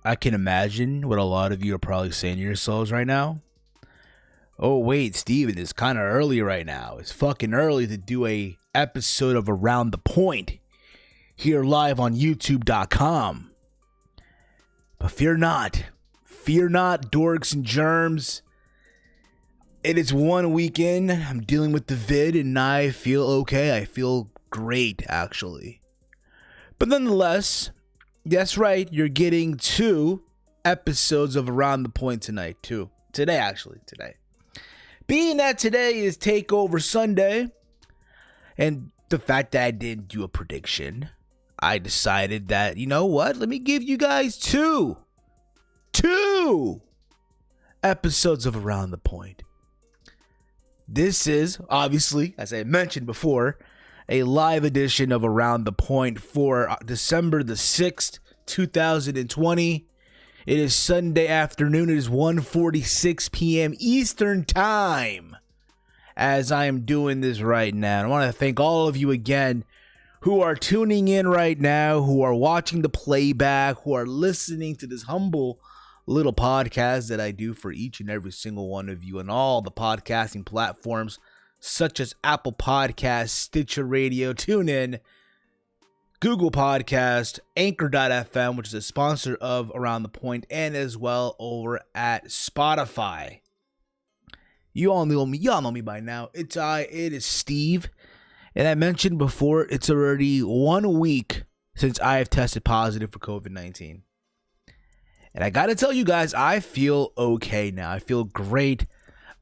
I can imagine what a lot of you are probably saying to yourselves right now. Oh, wait, Steven, it's kind of early right now. It's fucking early to do a episode of Around the Point here live on YouTube.com. But fear not. Fear not, dorks and germs. It is 1 week in. I'm dealing with the vid and I feel okay. I feel great, actually. But nonetheless, that's right. You're getting 2 episodes of Around the Point tonight, too. Today. Being that today is Takeover Sunday, and the fact that I didn't do a prediction, I decided that, you know what? Let me give you guys 2 episodes of Around the Point. This is, obviously, as I mentioned before, a live edition of Around the Point for December the 6th, 2020. It is Sunday afternoon. It is 1:46 p.m. Eastern Time as I am doing this right now. I want to thank all of you again who are tuning in right now, who are watching the playback, who are listening to this humble little podcast that I do for each and every single one of you on all the podcasting platforms such as Apple Podcasts, Stitcher Radio, TuneIn, Google Podcast, Anchor.fm, which is a sponsor of Around the Point, and as well over at Spotify. You all know me. Y'all know me by now. It is Steve. And I mentioned before, it's already 1 week since I have tested positive for COVID-19. And I got to tell you guys, I feel okay now. I feel great.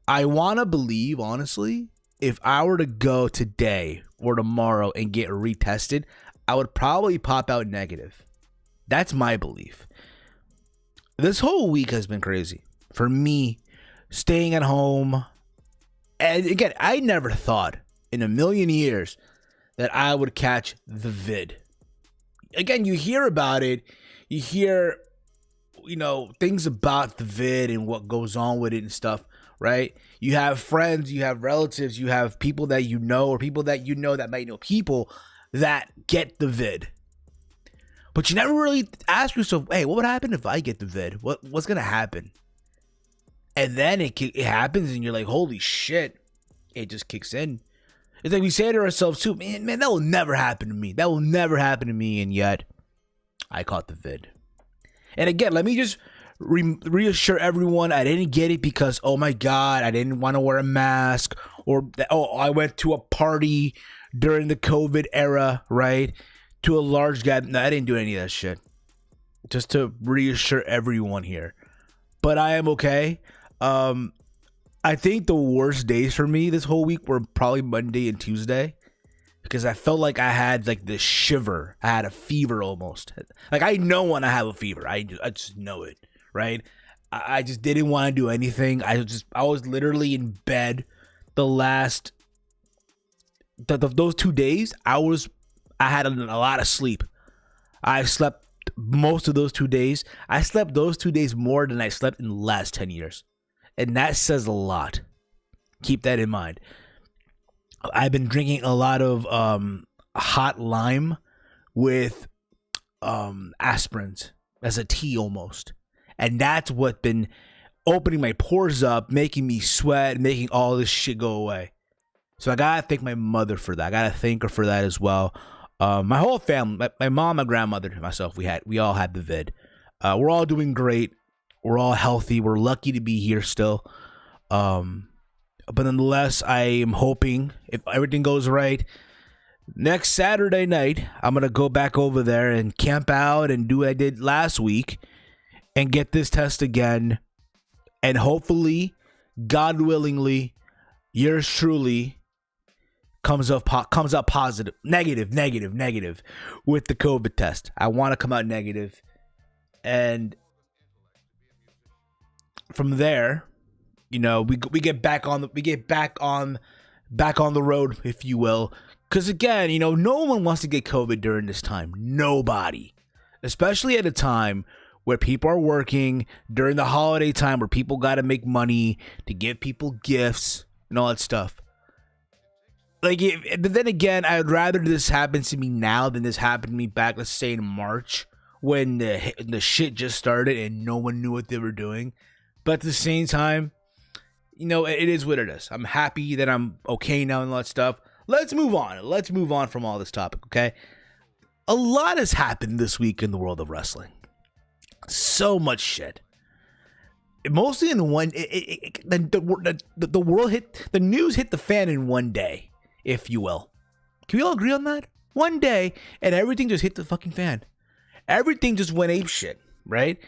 I want to believe, honestly, if I were to go today or tomorrow and get retested, I would probably pop out negative. That's my belief. This whole week has been crazy for me, staying at home. And again, I never thought in a million years that I would catch the vid. Again, you hear about it. You hear, things about the vid and what goes on with it and stuff, right? You have friends, you have relatives, you have people that you know or people that you know that might know people that get the vid. But you never really ask yourself, hey, what would happen if I get the vid? What's going to happen? And then it happens and you're like, holy shit, it just kicks in. It's like we say to ourselves too, man, that will never happen to me. That will never happen to me. And yet I caught the vid. And again, let me just reassure everyone, I didn't get it because, oh my God, I didn't want to wear a mask, or, I went to a party during the COVID era, right? To a large gathering. No, I didn't do any of that shit. Just to reassure everyone here. But I am okay. I think the worst days for me this whole week were probably Monday and Tuesday. Because I felt like I had like this shiver. I had a fever almost. Like I know when I have a fever. I just know it, right? I just didn't want to do anything. I was literally in bed those 2 days. I had a lot of sleep. I slept most of those 2 days. I slept those 2 days more than I slept in the last 10 years. And that says a lot. Keep that in mind. I've been drinking a lot of hot lime with aspirins as a tea almost. And that's what been opening my pores up, making me sweat, making all this shit go away. So I gotta thank my mother for that. I gotta thank her for that as well. My whole family, my mom, my grandmother, myself, we all had the vid. We're all doing great. We're all healthy. We're lucky to be here still. But nonetheless, I am hoping, if everything goes right, next Saturday night, I'm going to go back over there and camp out and do what I did last week and get this test again. And hopefully, God willingly, yours truly comes up positive, negative with the COVID test. I want to come out negative. And from there, we get back on the road, if you will. Because again, no one wants to get COVID during this time. Nobody. Especially at a time where people are working, during the holiday time where people got to make money to give people gifts and all that stuff. But then again, I'd rather this happen to me now than this happened to me back, let's say in March when the shit just started and no one knew what they were doing. But at the same time, it is what it is. I'm happy that I'm okay now and all that stuff. Let's move on. Let's move on from all this topic, okay? A lot has happened this week in the world of wrestling. So much shit. Mostly in one. The world hit. The news hit the fan in one day, if you will. Can we all agree on that? One day, and everything just hit the fucking fan. Everything just went ape shit, right?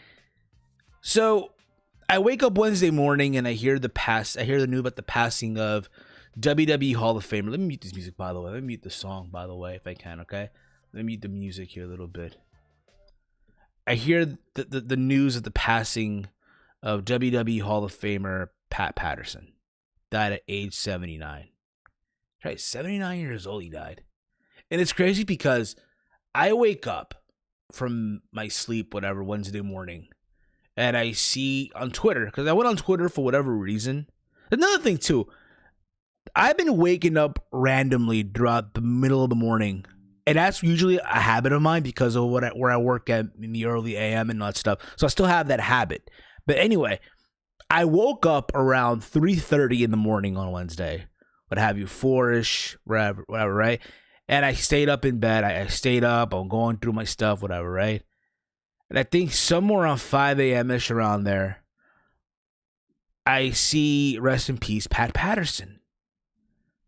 So I wake up Wednesday morning and I hear the news about the passing of WWE Hall of Famer. Let me mute this music, by the way. Let me mute the song, by the way, if I can, okay? Let me mute the music here a little bit. I hear the news of the passing of WWE Hall of Famer Pat Patterson. Died at age 79. Right, 79 years old he died. And it's crazy because I wake up from my sleep, whatever, Wednesday morning, and I see on Twitter, because I went on Twitter for whatever reason. Another thing, too, I've been waking up randomly throughout the middle of the morning, and that's usually a habit of mine because of where I work at in the early AM and all that stuff. So I still have that habit. But anyway, I woke up around 3:30 in the morning on Wednesday, what have you, 4-ish, whatever, right? And I stayed up in bed. I stayed up. I'm going through my stuff, whatever, right? And I think somewhere around 5 a.m.-ish around there, I see, rest in peace, Pat Patterson.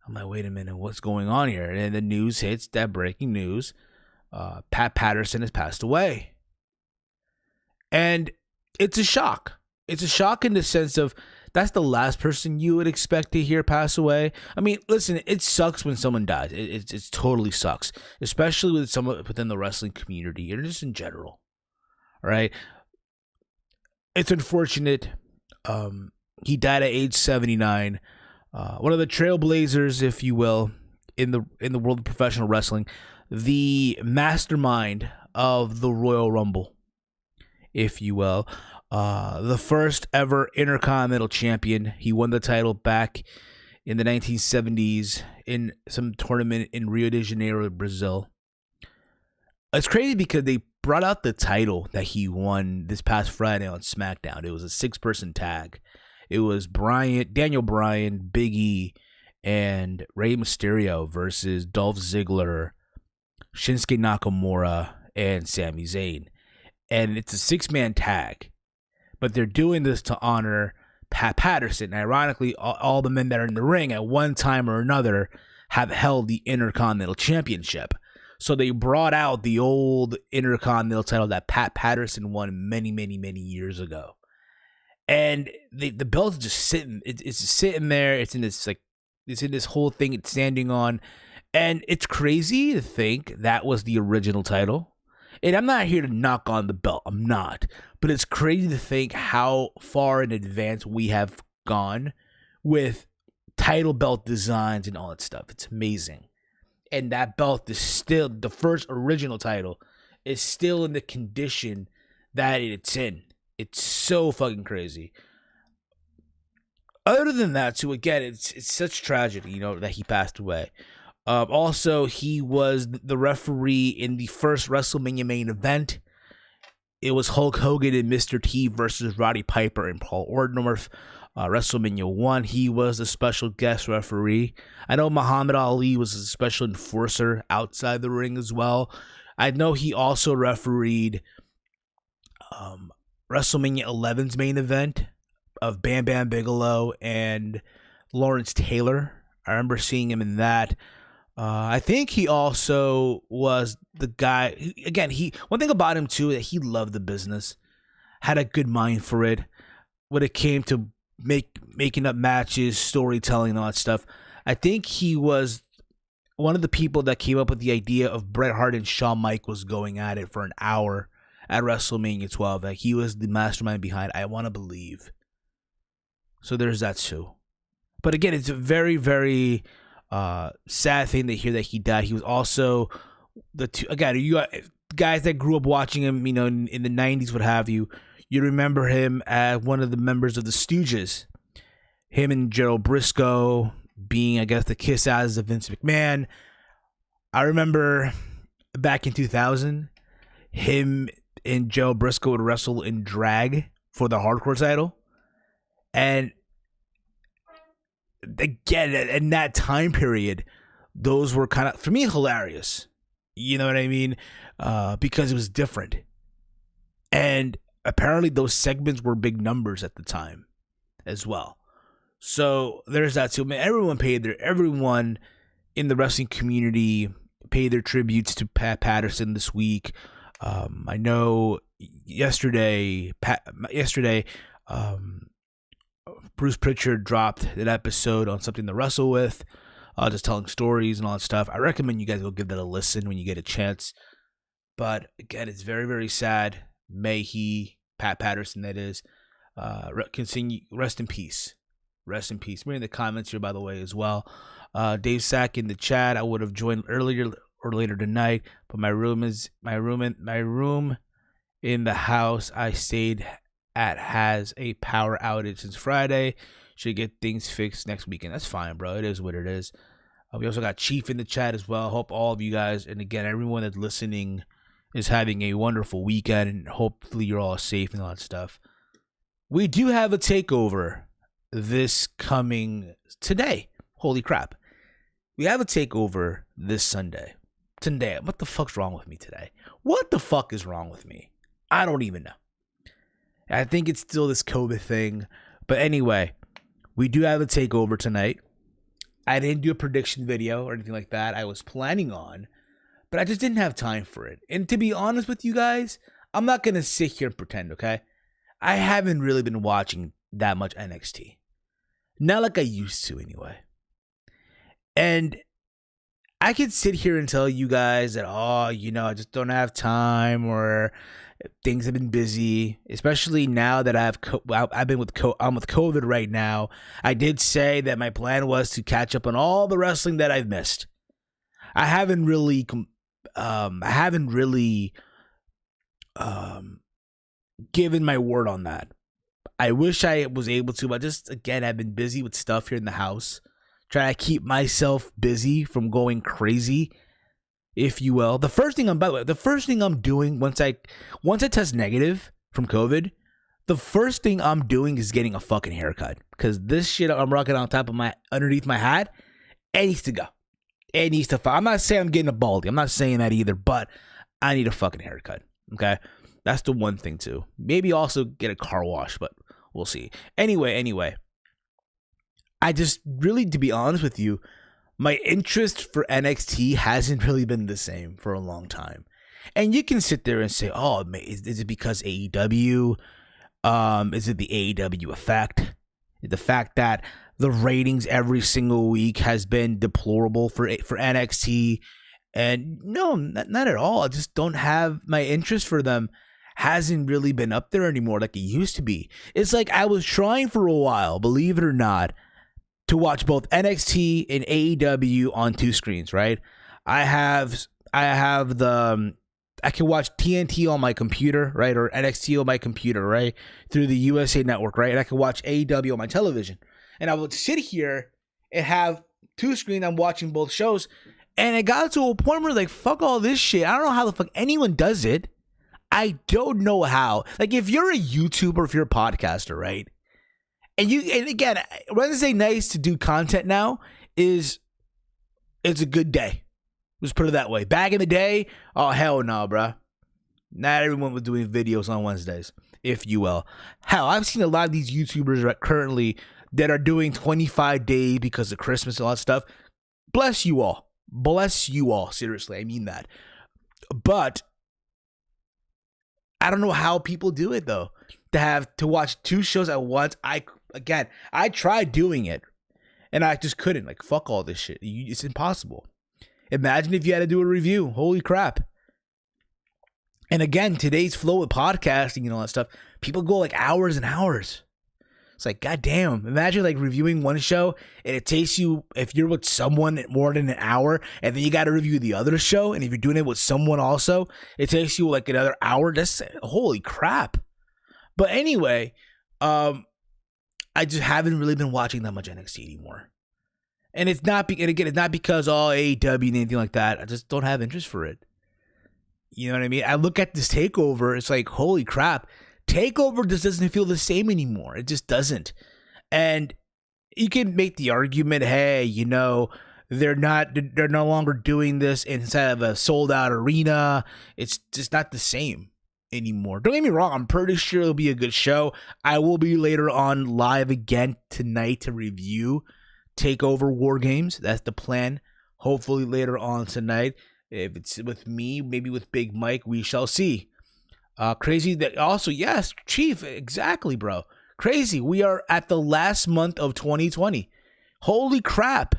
I'm like, wait a minute, what's going on here? And then the news hits, that breaking news. Pat Patterson has passed away. And it's a shock. It's a shock in the sense of that's the last person you would expect to hear pass away. I mean, listen, it sucks when someone dies. It totally sucks, especially with someone within the wrestling community or just in general. All right. It's unfortunate. He died at age 79. One of the trailblazers, if you will, in the world of professional wrestling, the mastermind of the Royal Rumble, if you will. The first ever Intercontinental Champion. He won the title back in the 1970s in some tournament in Rio de Janeiro, Brazil. It's crazy because they brought out the title that he won this past Friday on SmackDown. It was a 6-person tag. It was Daniel Bryan, Big E, and Rey Mysterio versus Dolph Ziggler, Shinsuke Nakamura, and Sami Zayn. And it's a 6-man tag. But they're doing this to honor Pat Patterson. Ironically, all the men that are in the ring at one time or another have held the Intercontinental Championship. So they brought out the old Intercontinental title that Pat Patterson won many, many, many years ago. And the belt's just sitting. It's just sitting there. It's in this whole thing it's standing on. And it's crazy to think that was the original title. And I'm not here to knock on the belt. I'm not. But it's crazy to think how far in advance we have gone with title belt designs and all that stuff. It's amazing. And that belt is still, the first original title, is still in the condition that it's in. It's so fucking crazy. Other than that, too, again, it's such tragedy, that he passed away. Also, he was the referee in the first WrestleMania main event. It was Hulk Hogan and Mr. T versus Roddy Piper and Paul Orndorff. WrestleMania 1, he was the special guest referee. I know Muhammad Ali was a special enforcer outside the ring as well. I know he also refereed WrestleMania 11's main event of Bam Bam Bigelow and Lawrence Taylor. I remember seeing him in that. I think he also was the guy. Again, one thing about him too, that he loved the business, had a good mind for it. When it came to making up matches, storytelling, and all that stuff, I think he was one of the people that came up with the idea of Bret Hart and Shawn Michaels going at it for an hour at WrestleMania 12. Like, he was the mastermind behind I Want to Believe. So there's that too. But again, it's a very, very sad thing to hear that he died. He was also you got guys that grew up watching him, in the 90s, what have you. You remember him as one of the members of the Stooges. Him and Gerald Briscoe being, I guess, the kiss ass of Vince McMahon. I remember back in 2000, him and Joe Briscoe would wrestle in drag for the hardcore title. And again, in that time period, those were kind of, for me, hilarious. You know what I mean? Because it was different. And apparently those segments were big numbers at the time as well. So there's that too. Man, everyone in the wrestling community paid their tributes to Pat Patterson this week. I know yesterday, Bruce Pritchard dropped an episode on Something to Wrestle With, just telling stories and all that stuff. I recommend you guys go give that a listen when you get a chance. But again, it's very, very sad. May he, Pat Patterson, that is, continue. Rest in peace. Rest in peace. We're in the comments here, by the way, as well. Dave Sack in the chat. I would have joined earlier or later tonight, but my room in the house I stayed at has a power outage since Friday. Should get things fixed next weekend. That's fine, bro. It is what it is. We also got Chief in the chat as well. Hope all of you guys, and again, everyone that's listening, is having a wonderful weekend, and hopefully you're all safe and all that stuff. We do have a takeover this coming today. Holy crap. We have a takeover this Sunday. Today. What the fuck's wrong with me today? What the fuck is wrong with me? I don't even know. I think it's still this COVID thing. But anyway, we do have a takeover tonight. I didn't do a prediction video or anything like that. I was planning on, but I just didn't have time for it. And to be honest with you guys, I'm not going to sit here and pretend, okay? I haven't really been watching that much NXT. Not like I used to anyway. And I could sit here and tell you guys that, I just don't have time, or things have been busy, especially now that I'm with COVID right now. I did say that my plan was to catch up on all the wrestling that I've missed. I haven't really given my word on that. I wish I was able to, but just, again, I've been busy with stuff here in the house, trying to keep myself busy from going crazy, if you will. The first thing I'm doing once I test negative from COVID, the first thing I'm doing is getting a fucking haircut, because this shit I'm rocking on top of underneath my hat, it needs to go. It needs to. I'm not saying I'm getting a baldy. I'm not saying that either, but I need a fucking haircut. Okay, that's the one thing too. Maybe also get a car wash, but we'll see. Anyway, I just really, to be honest with you, my interest for NXT hasn't really been the same for a long time. And you can sit there and say, oh, is it because AEW? Is it the AEW effect? The fact that the ratings every single week has been deplorable for NXT? And no, not at all. I just don't have, my interest for them hasn't really been up there anymore like it used to be. It's like I was trying for a while, believe it or not, to watch both NXT and AEW on two screens, right? I can watch TNT on my computer, right? Or NXT on my computer, right? Through the USA Network, right? And I can watch AEW on my television. And I would sit here and have two screens. I'm watching both shows. And it got to a point where, like, fuck all this shit. I don't know how the fuck anyone does it. I don't know how. Like, if you're a YouTuber, if you're a podcaster, right? And again, Wednesday nights to do content now it's a good day. Let's put it that way. Back in the day, oh, hell no, bro. Not everyone was doing videos on Wednesdays, if you will. Hell, I've seen a lot of these YouTubers currently that are doing 25 days because of Christmas and all that stuff. Bless you all. Bless you all. Seriously, I mean that. But I don't know how people do it, though. To watch two shows at once. I tried doing it, and I just couldn't. Like, fuck all this shit. It's impossible. Imagine if you had to do a review. Holy crap. And again, today's flow with podcasting and all that stuff, people go like hours and hours. It's like, goddamn. Imagine like reviewing one show and it takes you, if you're with someone, more than an hour, and then you got to review the other show. And if you're doing it with someone also, it takes you like another hour. That's holy crap. But anyway, I just haven't really been watching that much NXT anymore. And it's not, it's not because all AEW and anything like that. I just don't have interest for it. You know what I mean? I look at this Takeover, it's like, holy crap. Takeover just doesn't feel the same anymore. It just doesn't. And you can make the argument, hey, you know, they're no longer doing this inside of a sold out arena. It's just not the same anymore. Don't get me wrong, I'm pretty sure it'll be a good show. I will be later on live again tonight to review Takeover War Games. That's the plan. Hopefully later on tonight. If it's with me, maybe with Big Mike, we shall see. Crazy that also, yes, Chief, exactly, bro. Crazy. We are at the last month of 2020. Holy crap.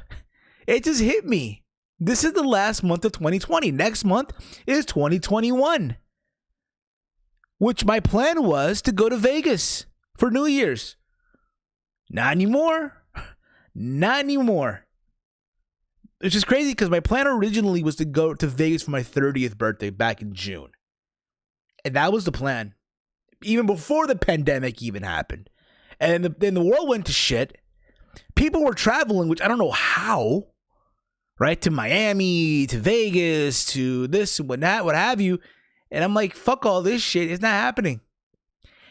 It just hit me. This is the last month of 2020. Next month is 2021. Which my plan was to go to Vegas for New Year's. Not anymore. Not anymore. Which is crazy because my plan originally was to go to Vegas for my 30th birthday back in June. And that was the plan. Even before the pandemic even happened. And then the world went to shit. People were traveling, which I don't know how. Right? To Miami, to Vegas, to this and what have you. And I'm like, fuck all this shit. It's not happening.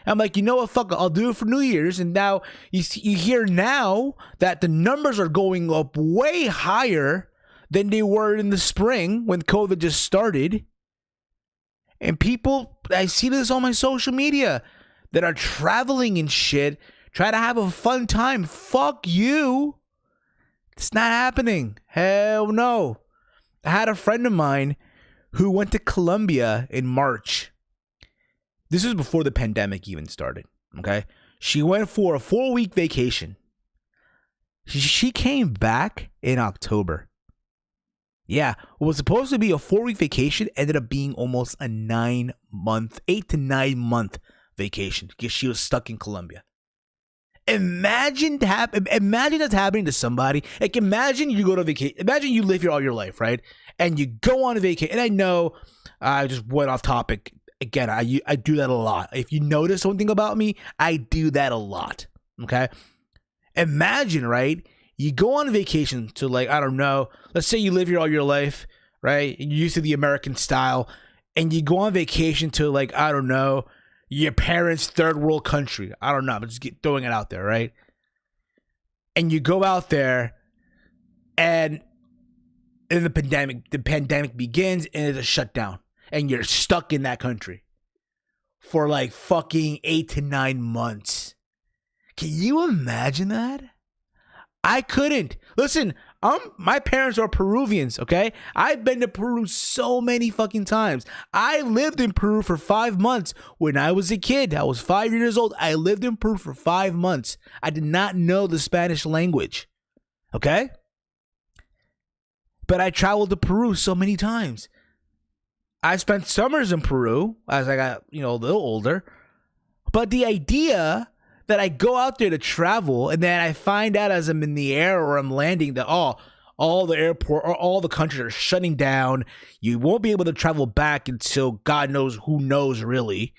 I'm like, you know what? Fuck it. I'll do it for New Year's. And now you hear now that the numbers are going up way higher than they were in the spring when COVID just started. And people, I see this on my social media that are traveling and shit, try to have a fun time. Fuck you. It's not happening. Hell no. I had a friend of mine who went to Colombia in March. This was before the pandemic even started, okay? She went for a 4-week vacation. She came back in October. Yeah, what was supposed to be a 4-week vacation ended up being almost a 8 to 9 month vacation because she was stuck in Colombia. Imagine that's happening to somebody. Like, imagine you go to vacation. Imagine you live here all your life, right? And you go on a vacation. And I know I just went off topic. Again, I do that a lot. If you notice something about me, I do that a lot. Okay? Imagine, right? You go on vacation to, like, I don't know. Let's say you live here all your life, right? And you're used to the American style. And you go on vacation to, like, I don't know, your parents' third world country. I don't know. I'm just throwing it out there, right? And you go out there and the pandemic begins and it's a shutdown. And you're stuck in that country for like fucking 8 to 9 months. Can you imagine that? I couldn't. Listen, my parents are Peruvians, okay? I've been to Peru so many fucking times. I lived in Peru for 5 months when I was a kid. I was 5 years old. I lived in Peru for 5 months. I did not know the Spanish language, okay? But I traveled to Peru so many times. I spent summers in Peru as I got, a little older. But the idea that I go out there to travel and then I find out as I'm in the air or I'm landing that, all the airport or all the countries are shutting down. You won't be able to travel back until God knows who knows, really.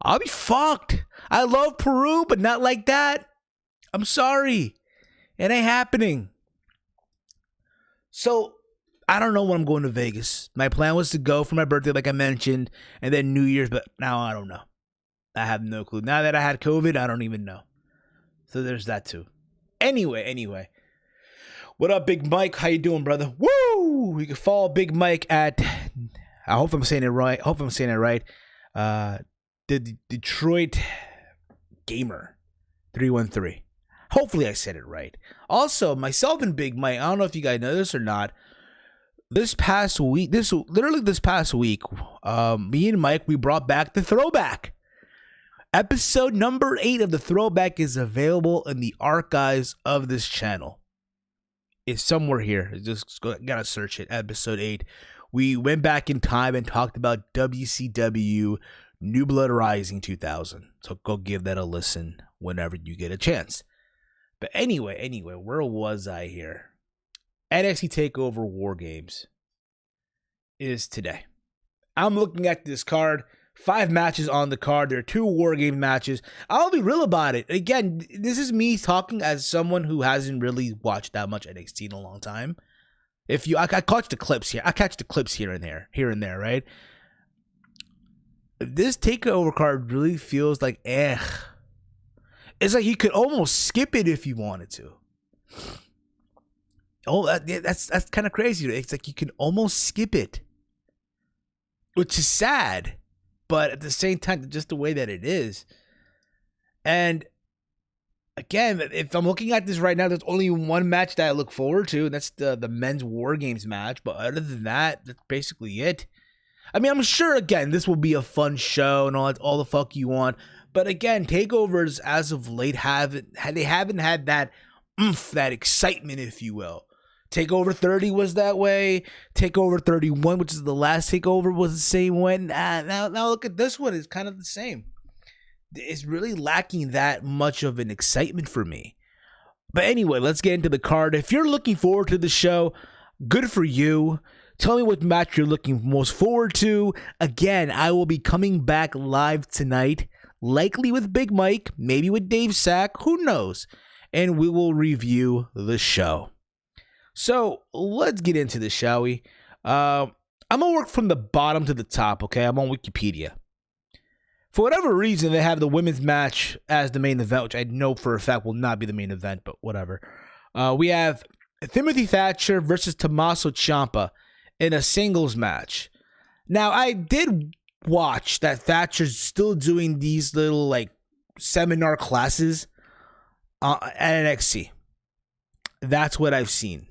I'll be fucked. I love Peru, but not like that. I'm sorry. It ain't happening. So, I don't know when I'm going to Vegas. My plan was to go for my birthday, like I mentioned, and then New Year's, but now I don't know. I have no clue. Now that I had COVID, I don't even know. So there's that too. Anyway. What up, Big Mike? How you doing, brother? Woo! You can follow Big Mike at, I hope I'm saying it right. The Detroit Gamer 313. Hopefully I said it right. Also, myself and Big Mike, I don't know if you guys know this or not. This past week, me and Mike, we brought back the throwback. Episode number 8 of the throwback is available in the archives of this channel. It's somewhere here. Just gotta search it. Episode 8. We went back in time and talked about WCW New Blood Rising 2000. So go give that a listen whenever you get a chance. But anyway, where was I here? NXT TakeOver War Games is today. I'm looking at this card. 5 matches on the card. There are 2 War Game matches. I'll be real about it. Again, this is me talking as someone who hasn't really watched that much NXT in a long time. I catch the clips here. I catch the clips here and there, right? this takeover card really feels like It's like you could almost skip it if you wanted to. Oh, that's kind of crazy. It's like you can almost skip it, which is sad, but at the same time, just the way that it is. And again, if I'm looking at this right now, there's only one match that I look forward to, and that's the men's War Games match. But other than that, that's basically it. I mean, I'm sure, again, this will be a fun show and all the fuck you want. But again, takeovers as of late haven't had that oomph, that excitement, if you will. Takeover 30 was that way. Takeover 31, which is the last takeover, was the same way. Now look at this one. It's kind of the same. It's really lacking that much of an excitement for me. But anyway, let's get into the card. If you're looking forward to the show, good for you. Tell me what match you're looking most forward to. Again, I will be coming back live tonight, likely with Big Mike, maybe with Dave Sack, who knows? And we will review the show. So let's get into this, shall we? I'm going to work from the bottom to the top, okay? I'm on Wikipedia. For whatever reason, they have the women's match as the main event, which I know for a fact will not be the main event, but whatever. We have Timothy Thatcher versus Tommaso Ciampa in a singles match. Now, I did watch that Thatcher's still doing these little, like, seminar classes at NXT. That's what I've seen,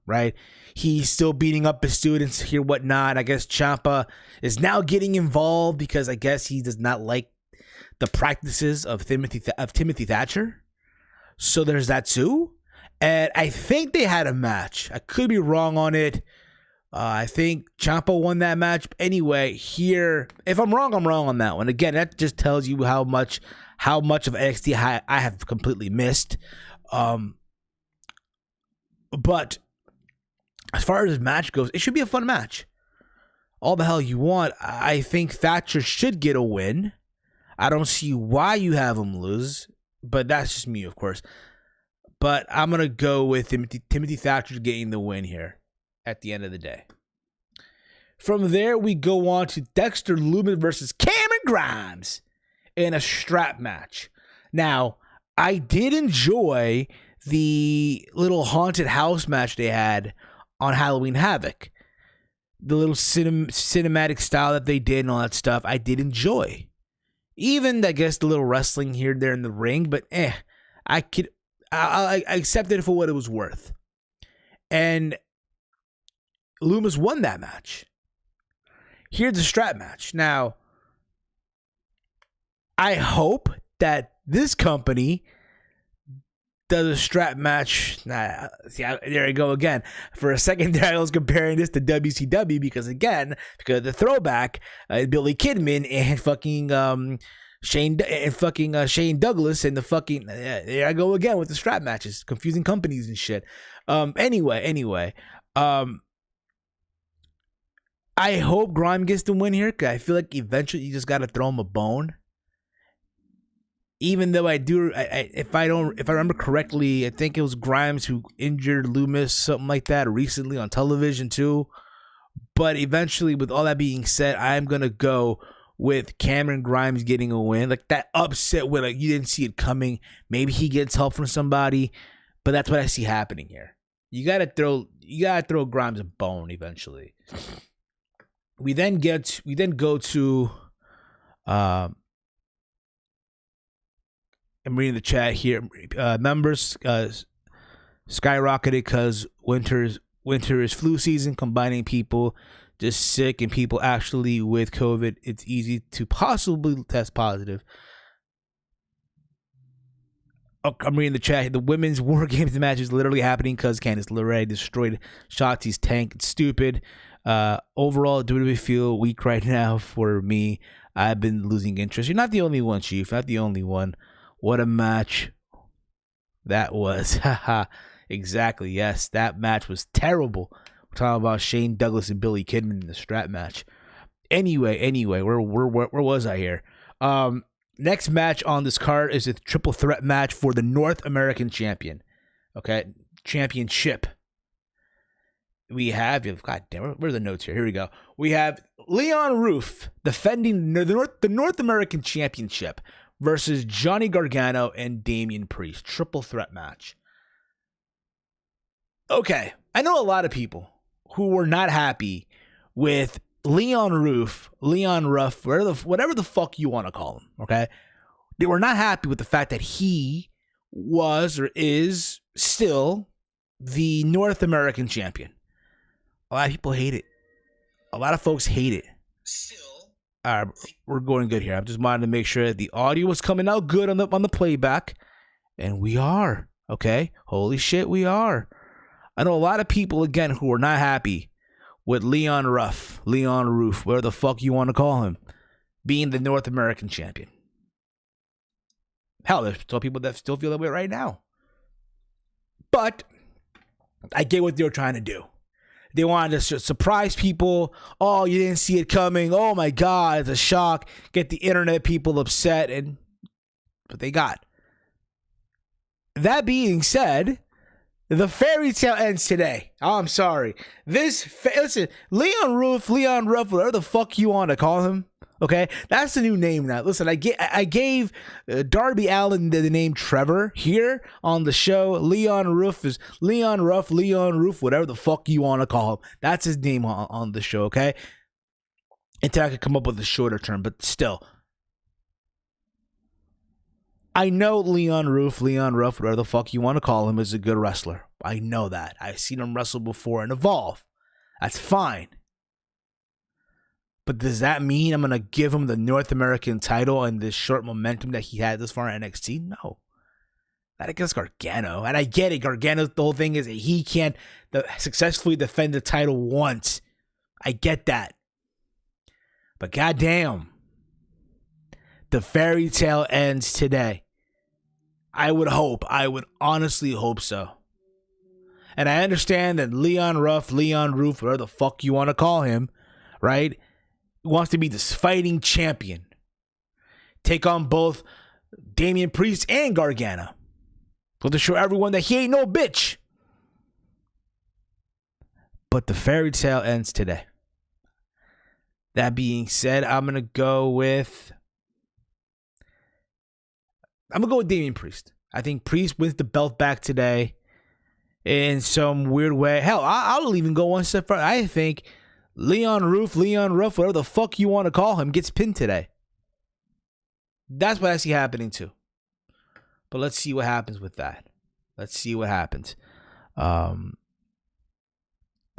right? He's still beating up his students here, whatnot. I guess Ciampa is now getting involved because I guess he does not like the practices of Timothy Thatcher. So there's that too. And I think they had a match. I could be wrong on it. I think Ciampa won that match. Anyway, here, if I'm wrong, I'm wrong on that one. Again, that just tells you how much of NXT I have completely missed. But as far as this match goes, it should be a fun match. All the hell you want. I think Thatcher should get a win. I don't see why you have him lose, but that's just me, of course. But I'm going to go with Timothy Thatcher getting the win here at the end of the day. From there, we go on to Dexter Lumis versus Cameron Grimes in a strap match. Now, I did enjoy the little haunted house match they had on Halloween Havoc. The little cinematic style that they did and all that stuff, I did enjoy. Even, I guess, the little wrestling here and there in the ring, but I accepted it for what it was worth. And Lumis won that match. Here's the strap match. Now, I hope that this company does a strap match. There I go again. For a second there, I was comparing this to WCW because of the throwback, Billy Kidman and fucking Shane Douglas and the fucking there I go again with the strap matches, confusing companies and shit. Anyway, I hope Grimes gets the win here because I feel like eventually you just got to throw him a bone. Even though if I remember correctly, I think it was Grimes who injured Lumis, something like that, recently on television too. But eventually, with all that being said, I'm gonna go with Cameron Grimes getting a win, like that upset win, like you didn't see it coming. Maybe he gets help from somebody, but that's what I see happening here. You gotta throw Grimes a bone eventually. We then go to I'm reading the chat here. Numbers skyrocketed because winter is flu season, combining people just sick and people actually with COVID. It's easy to possibly test positive. Oh, I'm reading the chat. The women's War Games match is literally happening because Candice LeRae destroyed Shotzi's tank. It's stupid. Overall, WWE feel weak right now for me. I've been losing interest. You're not the only one, Chief. Not the only one. What a match that was. Haha. Exactly. Yes, that match was terrible. We're talking about Shane Douglas and Billy Kidman in the strap match. Anyway, where was I here? Next match on this card is a triple threat match for the North American Champion. Okay, championship. We have, God damn, where are the notes here? Here we go. We have Leon Ruff defending the North American Championship versus Johnny Gargano and Damian Priest. Triple threat match. Okay, I know a lot of people who were not happy with Leon Ruff, whatever the fuck you want to call him, okay? They were not happy with the fact that he was or is still the North American champion. A lot of people hate it. A lot of folks hate it. Still. All right, we're going good here. I just wanted to make sure that the audio was coming out good on the playback. And we are, okay? Holy shit, we are. I know a lot of people, again, who are not happy with Leon Ruff, whatever the fuck you want to call him, being the North American champion. Hell, there's still people that still feel that way right now. But I get what they were trying to do. They wanted to surprise people. Oh, you didn't see it coming. Oh my God, it's a shock. Get the internet people upset, and what they got. That being said, the fairy tale ends today. Oh, I'm sorry. Listen, Leon Ruff, whatever the fuck you want to call him. Okay, that's the new name now. Listen, I gave Darby Allin the name Trevor here on the show. Leon Ruff is Leon Ruff, whatever the fuck you want to call him. That's his name on the show, okay? Until I could come up with a shorter term, but still. I know Leon Ruff, whatever the fuck you want to call him, is a good wrestler. I know that. I've seen him wrestle before and Evolve. That's fine. But does that mean I'm going to give him the North American title and this short momentum that he had this far in NXT? No. Not against Gargano. And I get it. Gargano's the whole thing is that he can't successfully defend the title once. I get that. But goddamn, the fairy tale ends today. I would honestly hope so. And I understand that Leon Ruff, whatever the fuck you want to call him, right, wants to be this fighting champion. Take on both Damian Priest and Gargano. So to show everyone that he ain't no bitch. But the fairy tale ends today. That being said, I'm going to go with Damian Priest. I think Priest wins the belt back today in some weird way. Hell, I'll even go one step further. I think Leon Ruff, whatever the fuck you want to call him, gets pinned today. That's what I see happening too. But let's see what happens with that. Let's see what happens.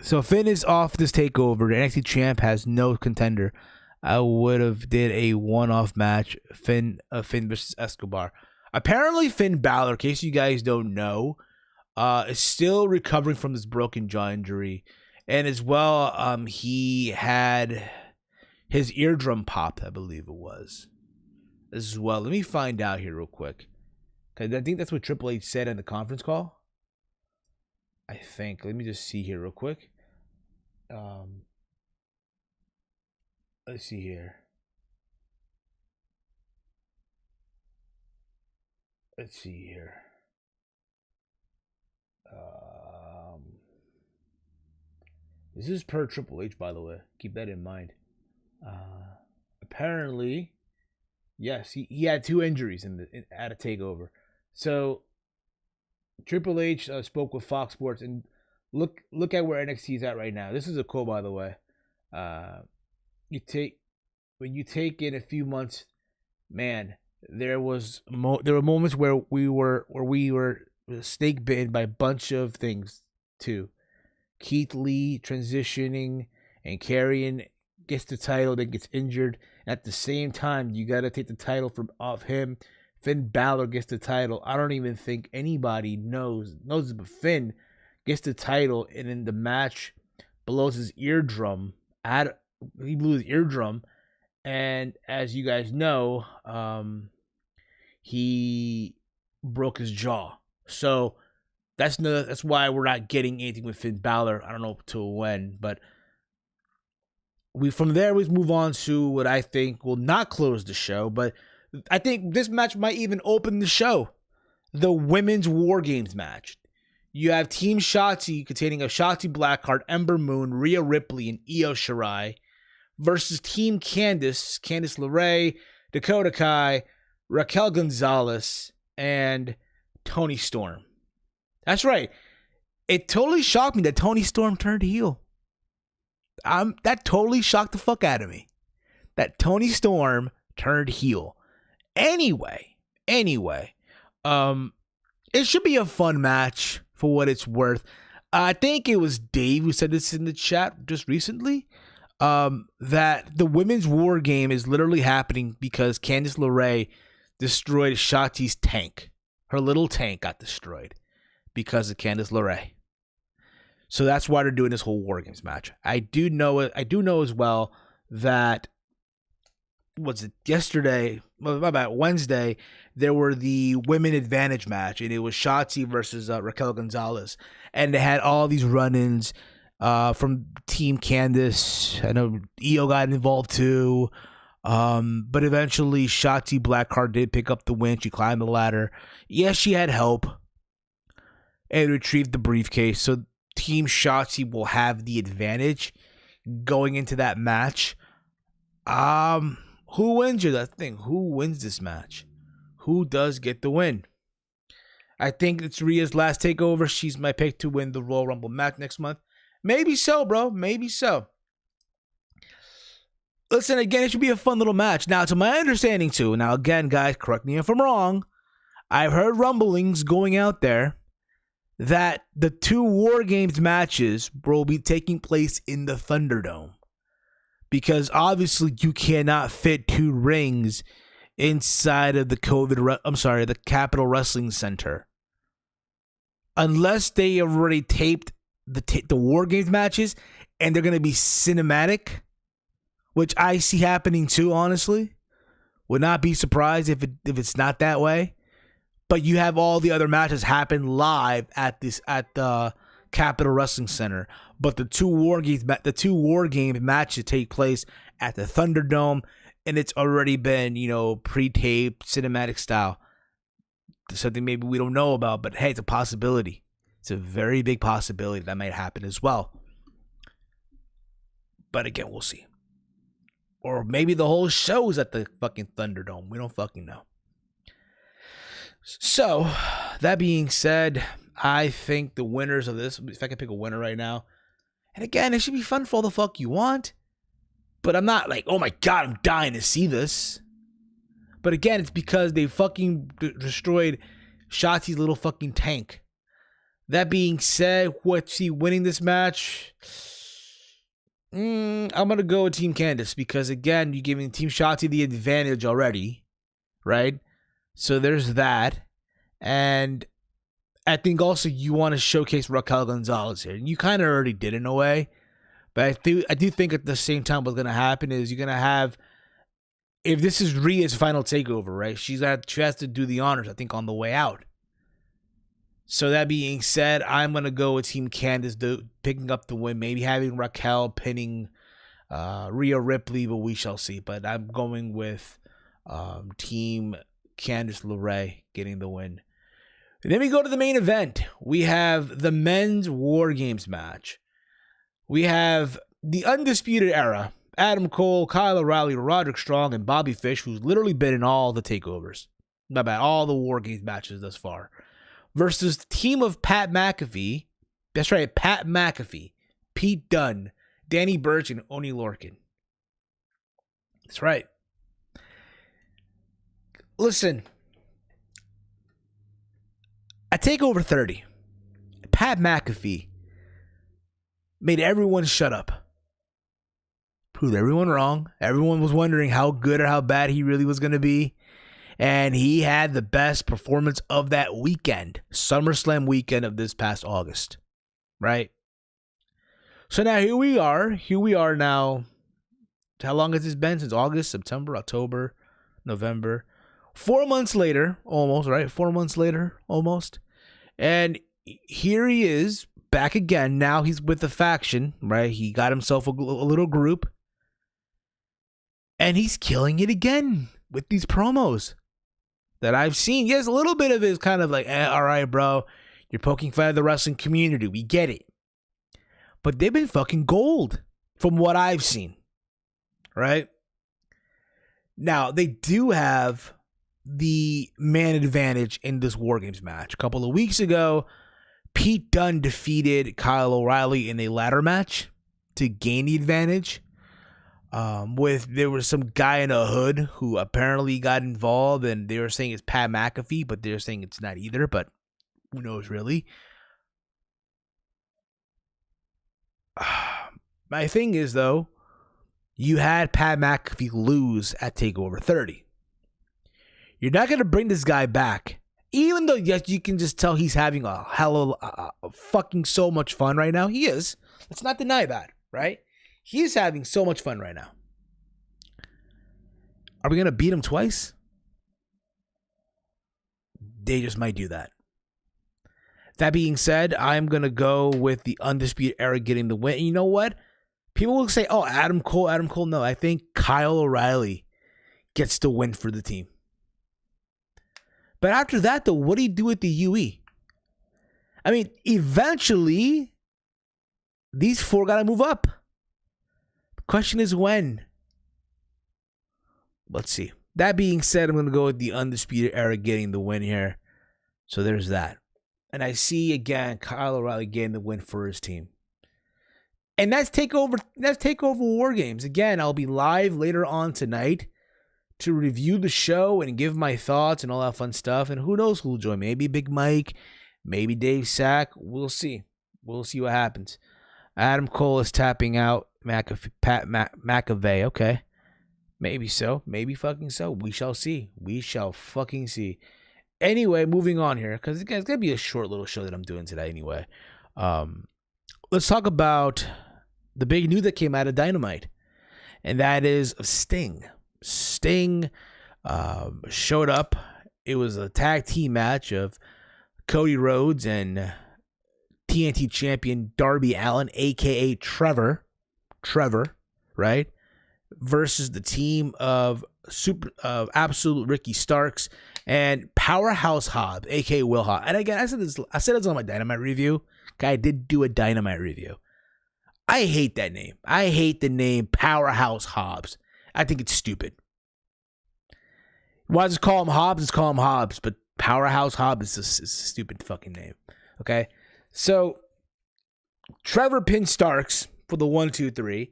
So Finn is off this takeover. The NXT champ has no contender. I would have did a one-off match. Finn versus Escobar. Apparently Finn Balor, in case you guys don't know, is still recovering from this broken jaw injury. And as well, he had his eardrum popped, I believe it was. As well. Let me find out here real quick. Because I think that's what Triple H said in the conference call. I think. Let me just see here real quick. Let's see here. This is per Triple H, by the way. Keep that in mind. Apparently, yes, he had 2 injuries at a takeover. So Triple H spoke with Fox Sports, and look at where NXT is at right now. This is a quote, by the way. When you take in a few months, man, there were moments where we were snake bitten by a bunch of things too. Keith Lee transitioning and Karrion gets the title, then gets injured. At the same time, you got to take the title off him. Finn Balor gets the title. I don't even think anybody knows it, but Finn gets the title, and in the match blows his eardrum. He blew his eardrum, and as you guys know, he broke his jaw. So that's why we're not getting anything with Finn Balor. I don't know till when, but from there we move on to what I think will not close the show, but I think this match might even open the show. The Women's War Games match. You have Team Shotzi containing of Shotzi Blackheart, Ember Moon, Rhea Ripley, and Io Shirai versus Team Candice LeRae, Dakota Kai, Raquel Gonzalez, and Toni Storm. That's right. It totally shocked me that Toni Storm turned heel. That totally shocked the fuck out of me. That Toni Storm turned heel. Anyway, it should be a fun match for what it's worth. I think it was Dave who said this in the chat just recently, that the women's war game is literally happening because Candice LeRae destroyed Shotzi's tank. Her little tank got destroyed because of Candice LeRae. So that's why they're doing this whole War Games match. I do know as well that, was it yesterday? About Wednesday, there were the women advantage match, and it was Shotzi versus Raquel Gonzalez, and they had all these run-ins from Team Candice. I know Io got involved too, but eventually Shotzi Blackheart did pick up the win. She climbed the ladder. Yes, she had help and retrieved the briefcase. So Team Shotzi will have the advantage going into that match. Who wins that thing? Who wins this match? Who does get the win? I think it's Rhea's last takeover. She's my pick to win the Royal Rumble match next month. Maybe so, bro. Maybe so. Listen, again, it should be a fun little match. Now, to my understanding, too. Now, again, guys, correct me if I'm wrong. I've heard rumblings going out there that the 2 War Games matches will be taking place in the Thunderdome. Because obviously you cannot fit 2 rings inside of the the Capitol Wrestling Center. Unless they already taped the War Games matches and they're going to be cinematic, which I see happening too, honestly. Would not be surprised if it's not that way. But you have all the other matches happen live at the Capitol Wrestling Center. But the 2 War Games matches take place at the Thunderdome, and it's already been, pre-taped, cinematic style. Something maybe we don't know about, but hey, it's a possibility. It's a very big possibility that might happen as well. But again, we'll see. Or maybe the whole show's at the fucking Thunderdome. We don't fucking know. So, that being said, I think the winners of this, if I could pick a winner right now, and again, it should be fun for all the fuck you want, but I'm not like, oh my god, I'm dying to see this. But again, it's because they fucking destroyed Shotzi's little fucking tank. That being said, what's he winning this match? I'm going to go with Team Candice because, again, you're giving Team Shotzi the advantage already, right? So there's that. And I think also you want to showcase Raquel Gonzalez here. And you kind of already did in a way. But I do think at the same time what's going to happen is you're going to have, if this is Rhea's final takeover, right? She has to do the honors, I think, on the way out. So that being said, I'm going to go with Team Candice picking up the win. Maybe having Raquel pinning Rhea Ripley, but we shall see. But I'm going with Team Candice LeRae getting the win. And then we go to the main event. We have the men's War Games match. We have the Undisputed Era. Adam Cole, Kyle O'Reilly, Roderick Strong, and Bobby Fish, who's literally been in all the takeovers. Not bad. All the War Games matches thus far. Versus the team of Pat McAfee. That's right, Pat McAfee, Pete Dunne, Danny Burch, and Oney Lorcan. That's right. Listen, at TakeOver 30, Pat McAfee made everyone shut up. Proved everyone wrong. Everyone was wondering how good or how bad he really was going to be. And he had the best performance of that weekend, SummerSlam weekend of this past August, right? So now here we are now. How long has this been? Since August, September, October, November. 4 months later, almost, right? 4 months later, almost. And here he is, back again. Now he's with the faction, right? He got himself a little group. And he's killing it again with these promos that I've seen. Yes, a little bit of it is kind of like, all right, bro, you're poking fun at the wrestling community. We get it. But they've been fucking gold from what I've seen. right? Now, they do have the man advantage in this War Games match. A couple of weeks ago, Pete Dunne defeated Kyle O'Reilly in a ladder match to gain the advantage. There was some guy in a hood who apparently got involved, and they were saying it's Pat McAfee, but they're saying it's not either, but who knows really. My thing is, though, you had Pat McAfee lose at TakeOver 30. You're not going to bring this guy back, even though, yes, you can just tell he's having a hell of fucking so much fun right now. He is. Let's not deny that, right? He's having so much fun right now. Are we going to beat him twice? They just might do that. That being said, I'm going to go with the Undisputed Era getting the win. And you know what? People will say, oh, Adam Cole. No, I think Kyle O'Reilly gets the win for the team. But after that, though, what do you do with the UE? I mean, eventually, these four got to move up. The question is when. Let's see. That being said, I'm going to go with the Undisputed Era getting the win here. So there's that. And I see, again, Kyle O'Reilly getting the win for his team. And that's TakeOver War Games. Again, I'll be live later on tonight to review the show and give my thoughts and all that fun stuff. And who knows who'll join. Maybe Big Mike, maybe Dave Sack. We'll see. We'll see what happens. Adam Cole is tapping out McAvey. Okay. Maybe so. Maybe fucking so. We shall see. We shall fucking see. Anyway, moving on here, because it's going to be a short little show that I'm doing today anyway. Let's talk about the big news that came out of Dynamite, and that is Sting. Sting showed up. It was a tag team match of Cody Rhodes and TNT champion Darby Allin, a.k.a. Trevor, right? Versus the team of Absolute Ricky Starks and Powerhouse Hobbs, a.k.a. Will Hobbs. And again, I said this on my Dynamite review. I did do a Dynamite review. I hate that name. I hate the name Powerhouse Hobbs. I think it's stupid. Why just call him Hobbs? Just call him Hobbs. But Powerhouse Hobbs is a stupid fucking name. Okay? So, Trevor pins Starks for the 1, 2, 3.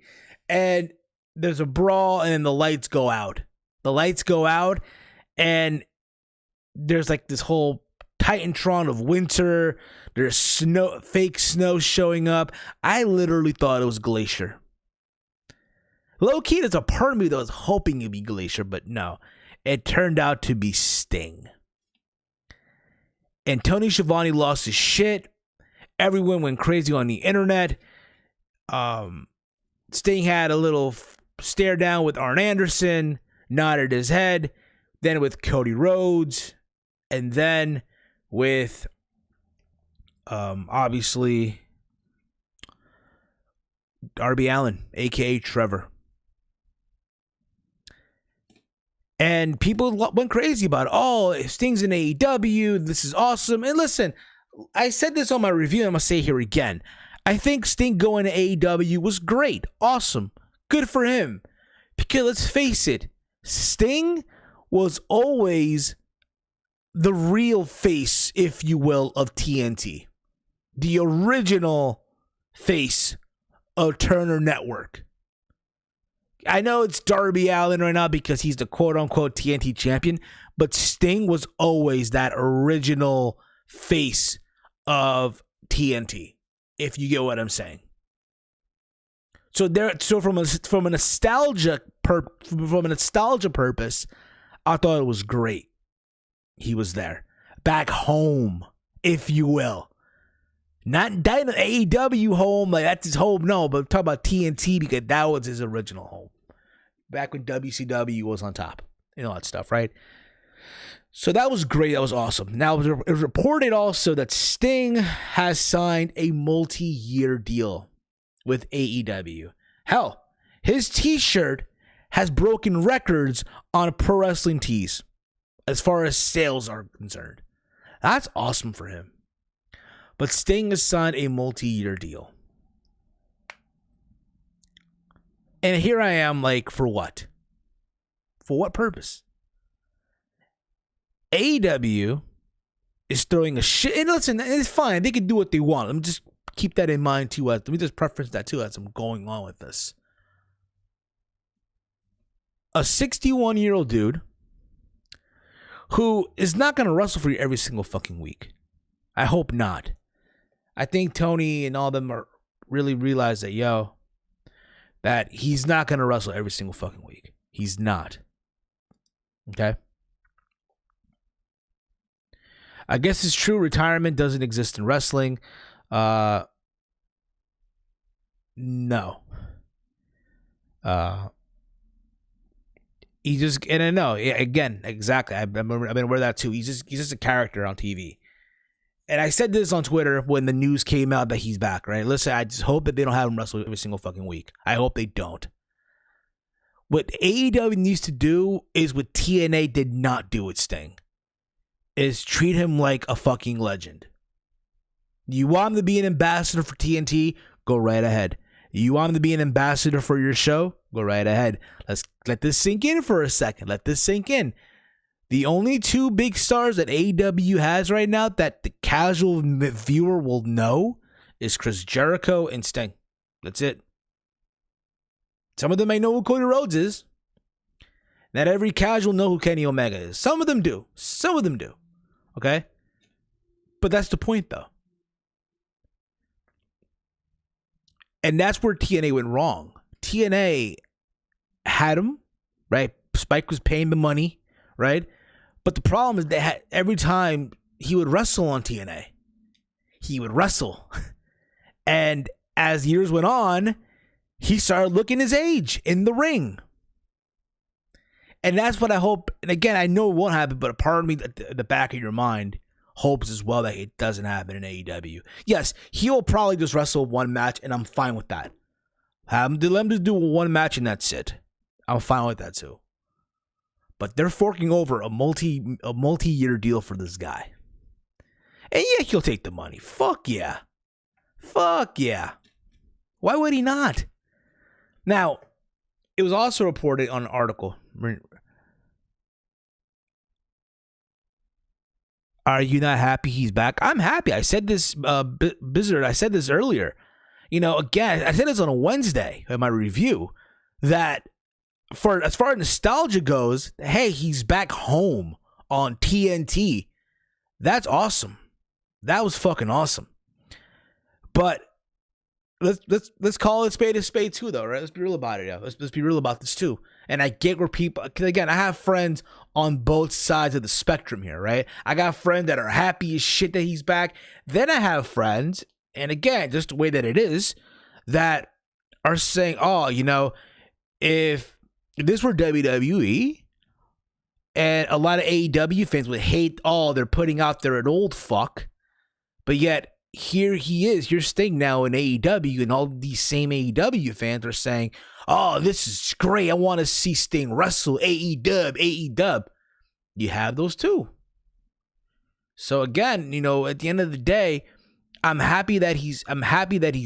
And there's a brawl, and then the lights go out. The lights go out, and there's like this whole Titantron of winter. There's snow, fake snow showing up. I literally thought it was Glacier. Low key, there's a part of me that was hoping it'd be Glacier, but no. It turned out to be Sting. And Tony Schiavone lost his shit. Everyone went crazy on the internet. Sting had a little stare down with Arn Anderson, nodded his head, then with Cody Rhodes, and then with obviously Darby Allin, a.k.a. Trevor. And people went crazy about it. Oh, Sting's in AEW. This is awesome. And listen, I said this on my review. I'm going to say here again. I think Sting going to AEW was great. Awesome. Good for him. Because let's face it, Sting was always the real face, if you will, of TNT. The original face of Turner Network. I know it's Darby Allin right now because he's the quote-unquote TNT champion, but Sting was always that original face of TNT, if you get what I'm saying. So from a nostalgia purpose, I thought it was great. He was there, back home, if you will. Not AEW home, like that's his home. No, but talk about TNT because that was his original home. Back when WCW was on top and all that stuff, right? So that was great. That was awesome. Now, it was reported also that Sting has signed a multi-year deal with AEW. Hell, his t-shirt has broken records on Pro Wrestling Tees as far as sales are concerned. That's awesome for him. But Sting has signed a multi-year deal. And here I am, like, for what? For what purpose? AEW is throwing a shit. And listen, it's fine. They can do what they want. Let me just keep that in mind too. Let me just preference that too as I'm going on with this. A 61-year-old dude who is not going to wrestle for you every single fucking week. I hope not. I think Tony and all of them are really realize that, that he's not going to wrestle every single fucking week. He's not. Okay? I guess it's true. Retirement doesn't exist in wrestling. No. He just, and I know, again, exactly. I've been aware of that too. He's just a character on TV. And I said this on Twitter when the news came out that he's back, right? Listen, I just hope that they don't have him wrestle every single fucking week. I hope they don't. What AEW needs to do is what TNA did not do with Sting. Is treat him like a fucking legend. You want him to be an ambassador for TNT? Go right ahead. You want him to be an ambassador for your show? Go right ahead. Let's let this sink in for a second. Let this sink in. The only two big stars that AEW has right now that the casual viewer will know is Chris Jericho and Sting. That's it. Some of them may know who Cody Rhodes is. Not every casual know who Kenny Omega is. Some of them do. Some of them do. Okay? But that's the point, though. And that's where TNA went wrong. TNA had him, right? Spike was paying the money, right? But the problem is that every time he would wrestle on TNA, he would wrestle. And as years went on, he started looking his age in the ring. And that's what I hope. And again, I know it won't happen, but a part of me at the back of your mind hopes as well that it doesn't happen in AEW. Yes, he'll probably just wrestle one match, and I'm fine with that. Let him just do one match, and that's it. I'm fine with that too. But they're forking over a multi-year deal for this guy. And yeah, he'll take the money. Fuck yeah. Fuck yeah. Why would he not? Now, it was also reported on an article. Are you not happy he's back? I'm happy. I said this, Blizzard, I said this earlier. Again, I said this on a Wednesday in my review, that for as far as nostalgia goes, hey, he's back home on TNT. That's awesome. That was fucking awesome. But let's call it a spade too, though, right? Let's be real about it. Yeah. Let's be real about this too. And I get where people, because again, I have friends on both sides of the spectrum here, right? I got friends that are happy as shit that he's back. Then I have friends, and again, just the way that it is, that are saying, oh, if this were WWE, and a lot of AEW fans would hate, they're putting out there an old fuck, but yet here he is, here's Sting now in AEW, and all these same AEW fans are saying, oh, this is great, I want to see Sting wrestle AEW. You have those too. So again, at the end of the day, I'm happy that he's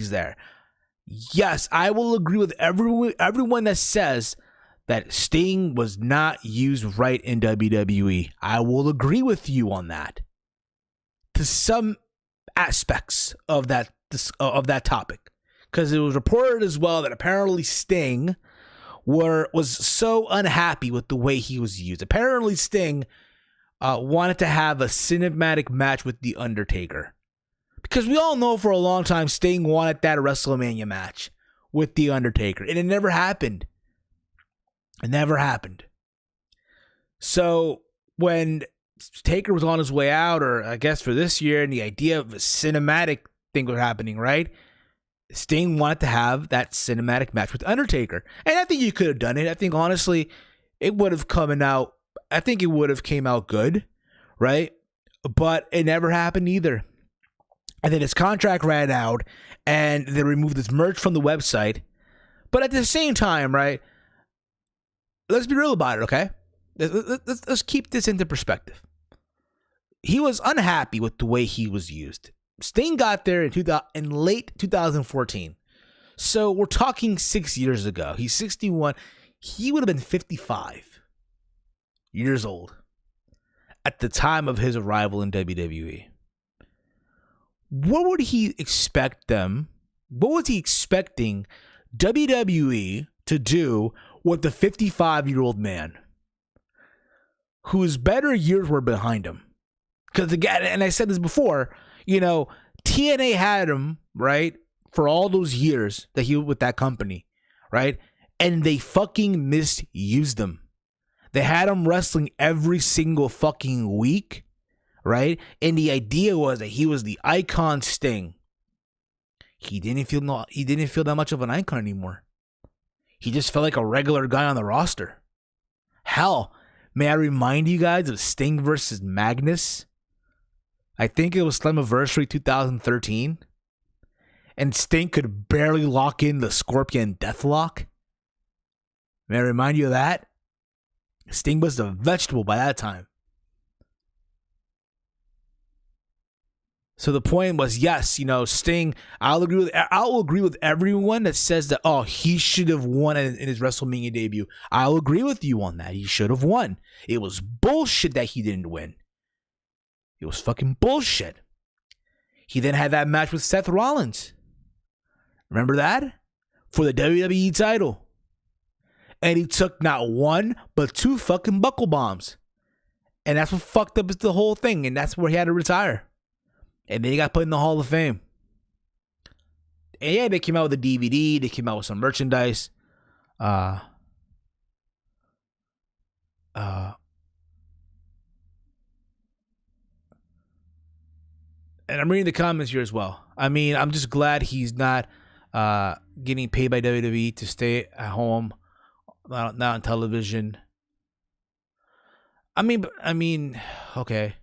there. Yes, I will agree with everyone that says that Sting was not used right in WWE. I will agree with you on that. To some aspects of that topic, because it was reported as well that apparently Sting was so unhappy with the way he was used. Apparently Sting wanted to have a cinematic match with The Undertaker, because we all know for a long time Sting wanted that WrestleMania match with The Undertaker, and it never happened. It never happened. So when Taker was on his way out, or I guess for this year, and the idea of a cinematic thing was happening, right? Sting wanted to have that cinematic match with Undertaker. And I think you could have done it. I think, honestly, it would have come out. I think it would have came out good, right? But it never happened either. And then his contract ran out, and they removed his merch from the website. But at the same time, right? Let's be real about it, okay? Let's keep this into perspective. He was unhappy with the way he was used. Sting got there in late 2014. So we're talking 6 years ago. He's 61. He would have been 55 years old at the time of his arrival in WWE. What would he expect them? What was he expecting WWE to do with the 55-year-old man whose better years were behind him? Because again, and I said this before, TNA had him, right, for all those years that he was with that company, right? And they fucking misused him. They had him wrestling every single fucking week, right? And the idea was that he was the icon Sting. He didn't feel that much of an icon anymore. He just felt like a regular guy on the roster. Hell, may I remind you guys of Sting versus Magnus? I think it was Slammiversary 2013. And Sting could barely lock in the Scorpion Deathlock. May I remind you of that? Sting was a vegetable by that time. So the point was, yes, Sting, I'll agree with everyone that says that, he should have won in his WrestleMania debut. I'll agree with you on that. He should have won. It was bullshit that he didn't win. It was fucking bullshit. He then had that match with Seth Rollins. Remember that? For the WWE title. And he took not one, but 2 fucking buckle bombs. And that's what fucked up the whole thing. And that's where he had to retire. And then he got put in the Hall of Fame. And yeah, they came out with a DVD. They came out with some merchandise. And I'm reading the comments here as well. I mean, I'm just glad he's not getting paid by WWE to stay at home, not on television. I mean, okay.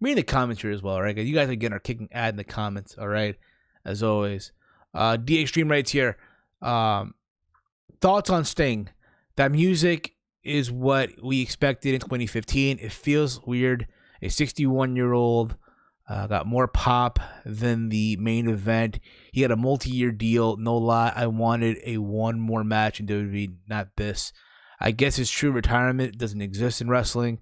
Reading the comments here as well, right? You guys again are kicking ad in the comments, all right? As always. D Extreme writes here. Thoughts on Sting. That music is what we expected in 2015. It feels weird. A 61-year-old got more pop than the main event. He had a multi-year deal. No lie, I wanted a one more match in WWE, not this. I guess his true retirement doesn't exist in wrestling.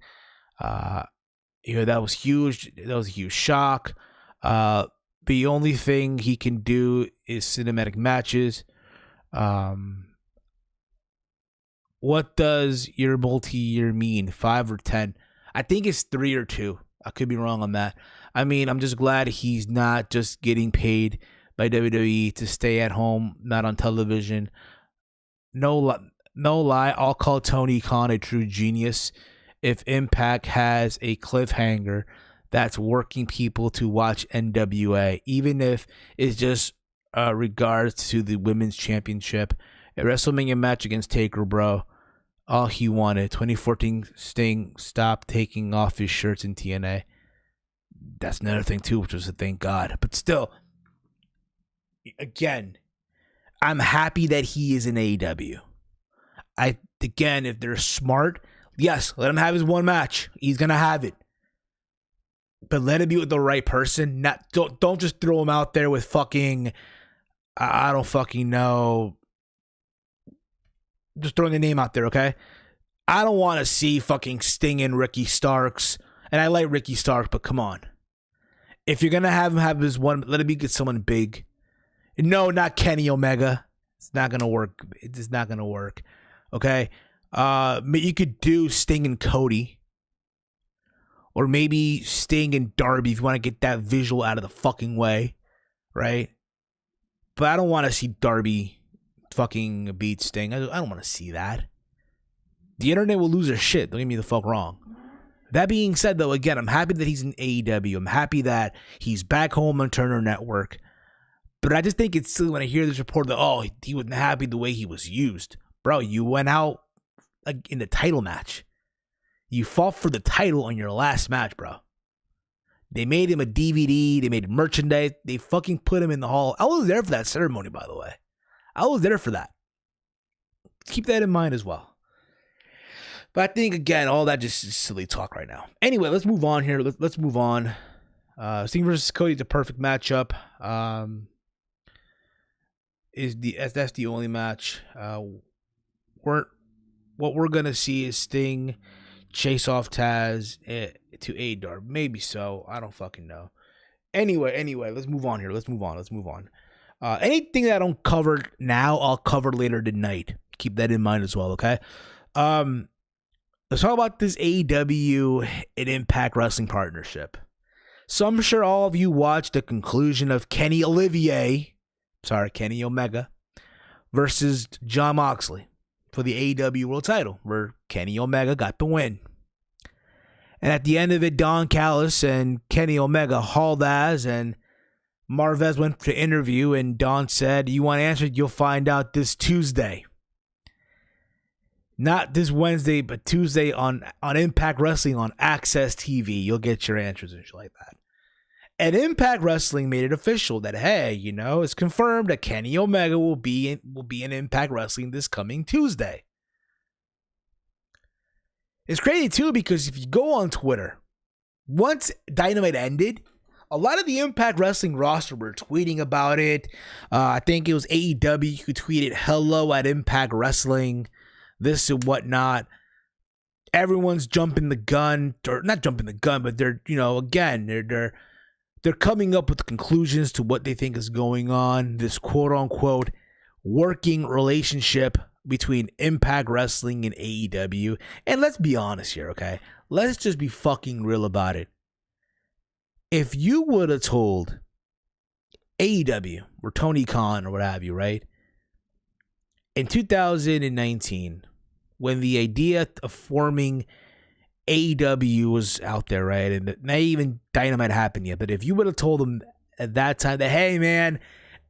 That was huge. That was a huge shock. The only thing he can do is cinematic matches. What does your multi-year mean? 5 or 10? I think it's 3 or 2. I could be wrong on that. I mean, I'm just glad he's not just getting paid by WWE to stay at home, not on television. No lie, I'll call Tony Khan a true genius. If Impact has a cliffhanger that's working people to watch NWA, even if it's just regards to the Women's Championship, a WrestleMania match against Taker, bro. All he wanted. 2014 Sting stopped taking off his shirts in TNA. That's another thing too, which was a thank God. But still, again, I'm happy that he is in AEW. Again, if they're smart, yes, let him have his one match. He's gonna have it, but let it be with the right person. Don't just throw him out there with fucking, I don't fucking know. Just throwing a name out there, okay? I don't want to see fucking Sting and Ricky Starks, and I like Ricky Starks, but come on. If you're gonna have him have his one, let it be get someone big. No, not Kenny Omega. It's not gonna work. It's not gonna work. Okay. You could do Sting and Cody, or maybe Sting and Darby if you want to get that visual out of the fucking way, right? But I don't want to see Darby fucking beat Sting. I don't want to see that. The internet will lose their shit. Don't get me the fuck wrong. That being said, though, again, I'm happy that he's in AEW. I'm happy that he's back home on Turner Network. But I just think it's silly when I hear this report that, he wasn't happy the way he was used. Bro, you went out in the title match. You fought for the title on your last match, bro. They made him a DVD. They made merchandise. They fucking put him in the hall. I was there for that ceremony, by the way. I was there for that. Keep that in mind as well. But I think, again, all that just is silly talk right now. Anyway, let's move on here. Let's move on. Sting versus Cody is a perfect matchup. that's the only match. What we're gonna see is Sting chase off Taz to AEW. Maybe so. I don't fucking know. Anyway, let's move on here. Let's move on. Anything that I don't cover now, I'll cover later tonight. Keep that in mind as well, okay? Let's talk about this AEW and Impact Wrestling partnership. So I'm sure all of you watched the conclusion of Kenny Omega versus Jon Moxley for the AEW World title, where Kenny Omega got the win. And at the end of it, Don Callis and Kenny Omega hauled ass, and Marvez went to interview, and Don said, "You want answers? You'll find out this Tuesday." Not this Wednesday, but Tuesday on Impact Wrestling on Access TV. You'll get your answers and shit like that. And Impact Wrestling made it official that, hey, it's confirmed that Kenny Omega will be in Impact Wrestling this coming Tuesday. It's crazy too, because if you go on Twitter, once Dynamite ended, a lot of the Impact Wrestling roster were tweeting about it. I think it was AEW who tweeted "Hello at Impact Wrestling," this and whatnot. Everyone's jumping the gun, or not jumping the gun, but they're coming up with conclusions to what they think is going on. This quote unquote working relationship between Impact Wrestling and AEW. And let's be honest here, okay? Let's just be fucking real about it. If you would have told AEW or Tony Khan or what have you, right? In 2019, when the idea of forming AEW was out there, right? And not even Dynamite happened yet. But if you would have told them at that time that, hey, man,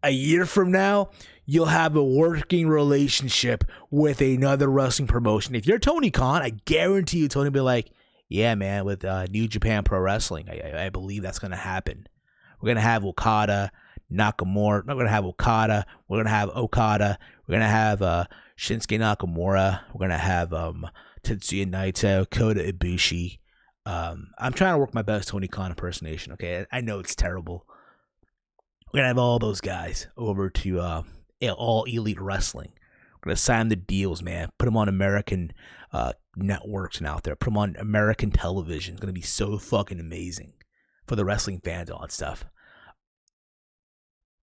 a year from now, you'll have a working relationship with another wrestling promotion. If you're Tony Khan, I guarantee you Tony will be like, yeah, man, with New Japan Pro Wrestling, I believe that's going to happen. We're going to have Okada, Nakamura. We're going to have Okada. We're going to have Okada. We're going to have Shinsuke Nakamura. We're going to have Tetsuya Naito, Kota Ibushi. I'm trying to work my best Tony Khan impersonation, okay? I know it's terrible. We're going to have all those guys over to All Elite Wrestling. We're going to sign the deals, man. Put them on American networks and out there. Put them on American television. It's going to be so fucking amazing for the wrestling fans and all that stuff.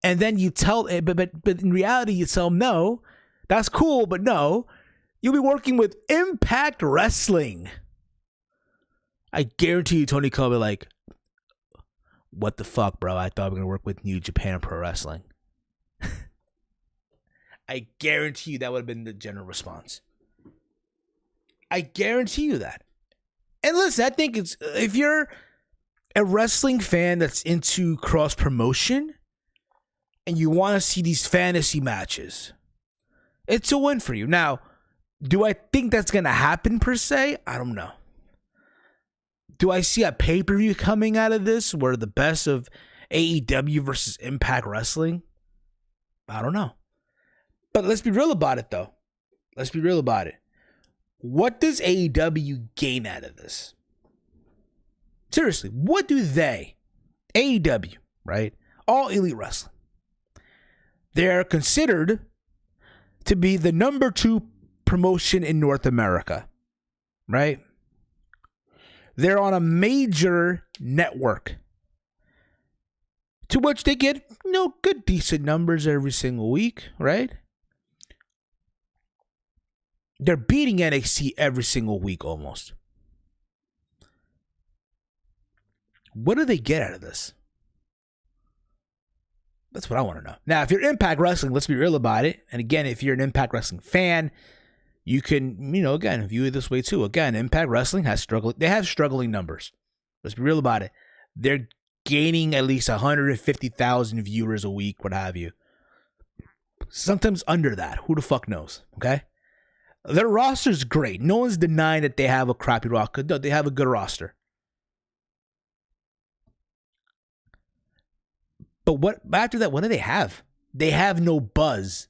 And then you tell, but in reality, you tell them, no, that's cool, but no, you'll be working with Impact Wrestling. I guarantee you Tony Khan will be like, what the fuck, bro? I thought we were going to work with New Japan Pro Wrestling. I guarantee you that would have been the general response. I guarantee you that. And listen, I think it's, if you're a wrestling fan that's into cross promotion and you want to see these fantasy matches, it's a win for you. Now, do I think that's going to happen per se? I don't know. Do I see a pay-per-view coming out of this where the best of AEW versus Impact Wrestling? I don't know. But let's be real about it, though. Let's be real about it. What does AEW gain out of this? Seriously, what do they, AEW, right? All Elite Wrestling. They're considered to be the number 2 promotion in North America, right? They're on a major network to which they get, good, decent numbers every single week, right? They're beating NXT every single week almost. What do they get out of this? That's what I want to know. Now, if you're Impact Wrestling, let's be real about it. And again, if you're an Impact Wrestling fan, you can, again, view it this way too. Again, Impact Wrestling they have struggling numbers. Let's be real about it. They're gaining at least 150,000 viewers a week, what have you. Sometimes under that. Who the fuck knows? Okay? Their roster's great. No one's denying that they have a crappy roster. No, they have a good roster. But after that, what do they have? They have no buzz.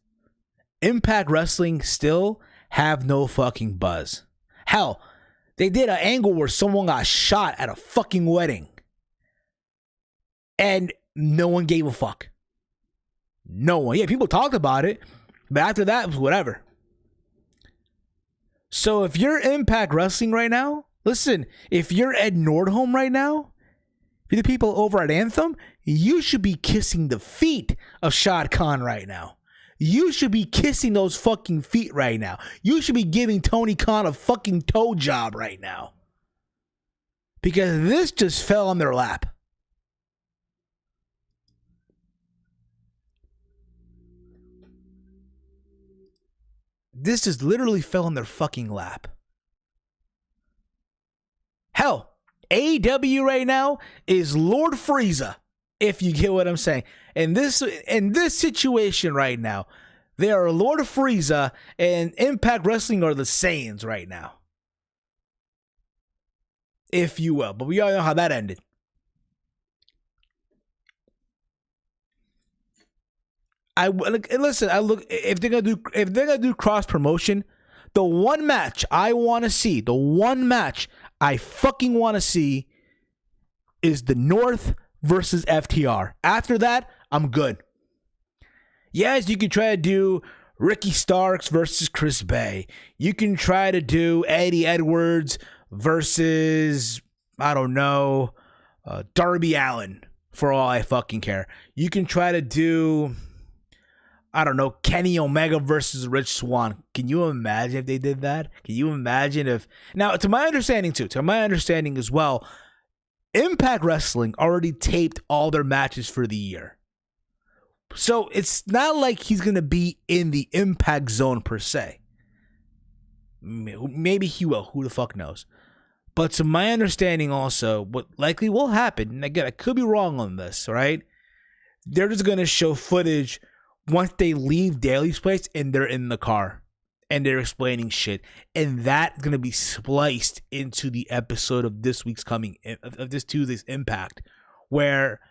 Impact Wrestling still have no fucking buzz. Hell, they did an angle where someone got shot at a fucking wedding. And no one gave a fuck. No one. Yeah, people talked about it, but after that, it was whatever. So if you're Impact Wrestling right now, listen, if you're Ed Nordholm right now, if you're the people over at Anthem, you should be kissing the feet of Shad Khan right now. You should be kissing those fucking feet right now. You should be giving Tony Khan a fucking toe job right now. Because this just fell on their lap. This just literally fell on their fucking lap. Hell, AEW right now is Lord Frieza, if you get what I'm saying. In this situation right now, they are Lord Frieza and Impact Wrestling are the Saiyans right now. If you will. But we all know how that ended. If they're gonna do cross promotion, the one match I want to see, the one match I fucking want to see is the North versus FTR. After that, I'm good. Yes, you can try to do Ricky Starks versus Chris Bay. You can try to do Eddie Edwards versus, I don't know, Darby Allin, for all I fucking care. You can try to do, I don't know, Kenny Omega versus Rich Swann. Can you imagine if they did that? Can you imagine if... Now, to my understanding as well, Impact Wrestling already taped all their matches for the year. So it's not like he's going to be in the Impact Zone per se. Maybe he will. Who the fuck knows? But to my understanding also, what likely will happen, and again, I could be wrong on this, right? They're just going to show footage once they leave Daly's place and they're in the car and they're explaining shit. And that's going to be spliced into the episode of this week's of this Tuesday's Impact, where,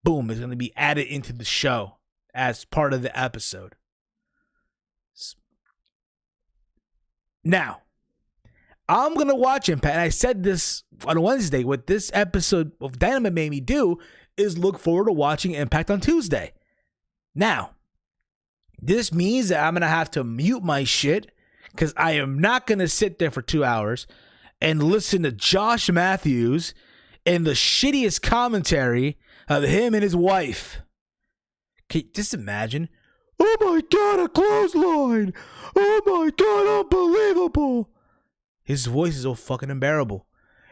boom, it's going to be added into the show as part of the episode. Now, I'm going to watch Impact. And I said this on Wednesday. What this episode of Dynamite made me do is look forward to watching Impact on Tuesday. Now, this means that I'm going to have to mute my shit because I am not going to sit there for 2 hours and listen to Josh Matthews and the shittiest commentary of him and his wife. Can you just imagine? Oh my God, a clothesline! Oh my God, unbelievable! His voice is so fucking unbearable.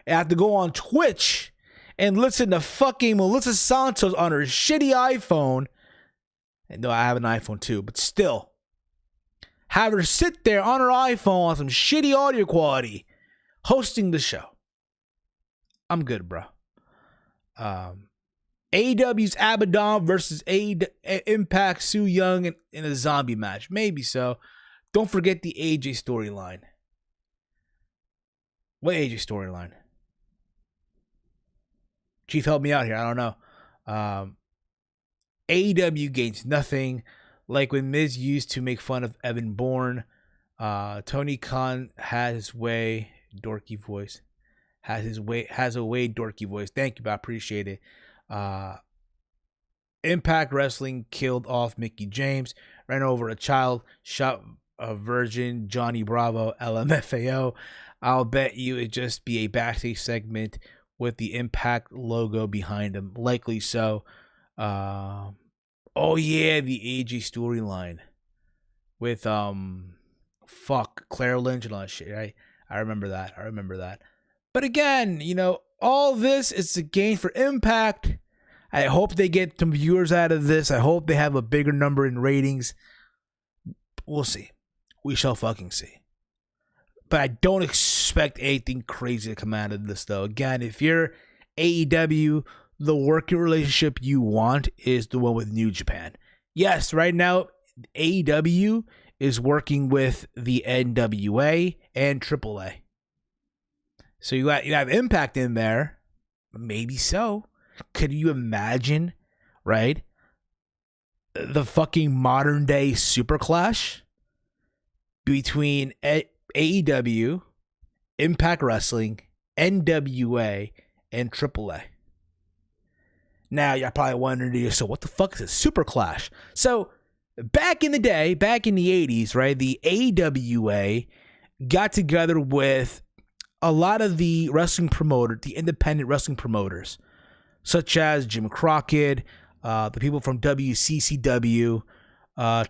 I have to go on Twitch and listen to fucking Melissa Santos on her shitty iPhone. And no, I have an iPhone too, but still. Have her sit there on her iPhone on some shitty audio quality, hosting the show. I'm good, bro. AEW's Abaddon versus Impact Su Yung in a zombie match. Maybe so. Don't forget the AJ storyline. What AJ storyline? Chief, help me out here. I don't know. AEW gains nothing. Like when Miz used to make fun of Evan Bourne. Tony Khan has his way. Dorky voice. Has a way dorky voice. Thank you, but I appreciate it. Impact Wrestling killed off Mickey James. Ran over a child. Shot a virgin. Johnny Bravo. LMFAO. I'll bet you it'd just be a backstage segment with the Impact logo behind him. Likely so. Oh yeah, the AJ storyline with Claire Lynch and all that shit, right? I remember that. But again, all this is a gain for Impact. I hope they get some viewers out of this. I hope they have a bigger number in ratings. We'll see. We shall fucking see. But I don't expect anything crazy to come out of this, though. Again, if you're AEW, the working relationship you want is the one with New Japan. Yes, right now, AEW is working with the NWA and AAA. So you have Impact in there. Maybe so. Could you imagine, right? The fucking modern day super clash between AEW, Impact Wrestling, NWA, and AAA. Now, you're probably wondering to yourself, what the fuck is a super clash? So, back in the day, back in the 80s, right, the AWA got together with a lot of the wrestling promoters, the independent wrestling promoters, such as Jim Crockett, the people from WCCW,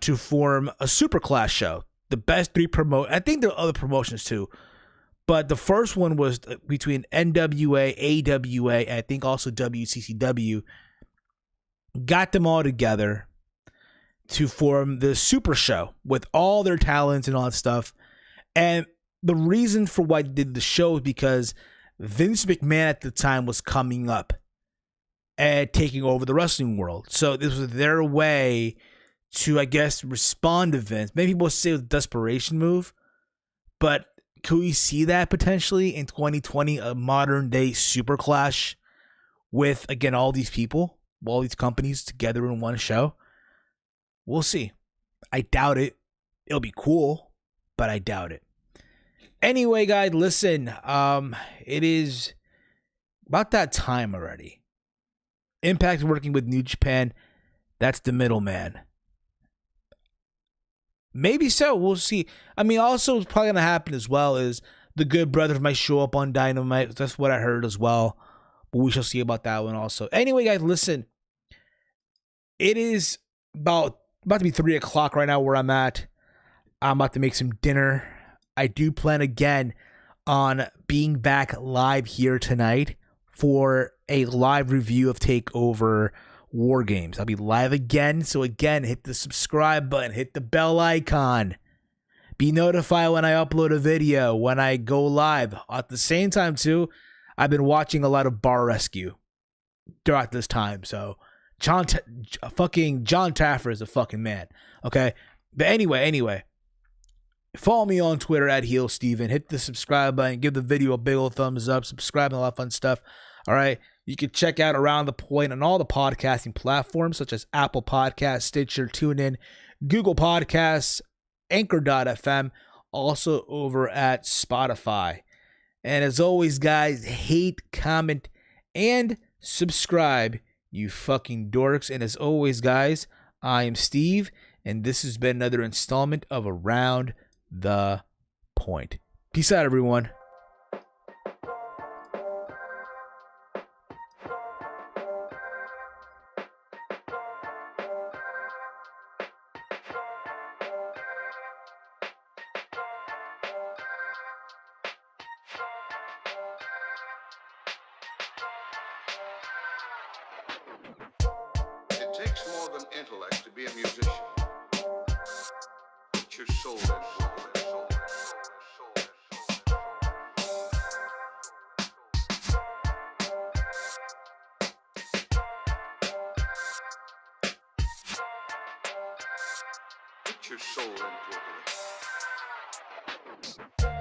to form a Superclass show. The best three I think there are other promotions too, but the first one was between NWA, AWA, and I think also WCCW. Got them all together to form the Super Show with all their talents and all that stuff. And the reason for why they did the show is because Vince McMahon at the time was coming up and taking over the wrestling world. So this was their way to, I guess, respond to Vince. Maybe people say it was a desperation move, but could we see that potentially in 2020, a modern day Super Clash with, again, all these people, all these companies together in one show? We'll see. I doubt it. It'll be cool, but I doubt it. Anyway, guys, listen, it is about that time already. Impact working with New Japan. That's the middleman. Maybe so. We'll see. I mean, also, what's probably going to happen as well is the Good Brothers might show up on Dynamite. That's what I heard as well. But we shall see about that one also. Anyway, guys, listen. It is about to be 3 o'clock right now where I'm at. I'm about to make some dinner. I do plan again on being back live here tonight for a live review of Takeover War Games. I'll be live again. So again, hit the subscribe button, hit the bell icon. Be notified when I upload a video, when I go live. At the same time too, I've been watching a lot of Bar Rescue throughout this time. So John Taffer is a fucking man. Okay. But anyway. Follow me on Twitter at HeelSteven. Hit the subscribe button. Give the video a big old thumbs up. Subscribe and a lot of fun stuff. All right. You can check out Around the Point on all the podcasting platforms such as Apple Podcasts, Stitcher, TuneIn, Google Podcasts, Anchor.fm, also over at Spotify. And as always, guys, hate, comment, and subscribe, you fucking dorks. And as always, guys, I am Steve, and this has been another installment of Around the Point. Peace out, everyone. It takes more than intellect to be a musician. Put your soul into it. Put your soul into it.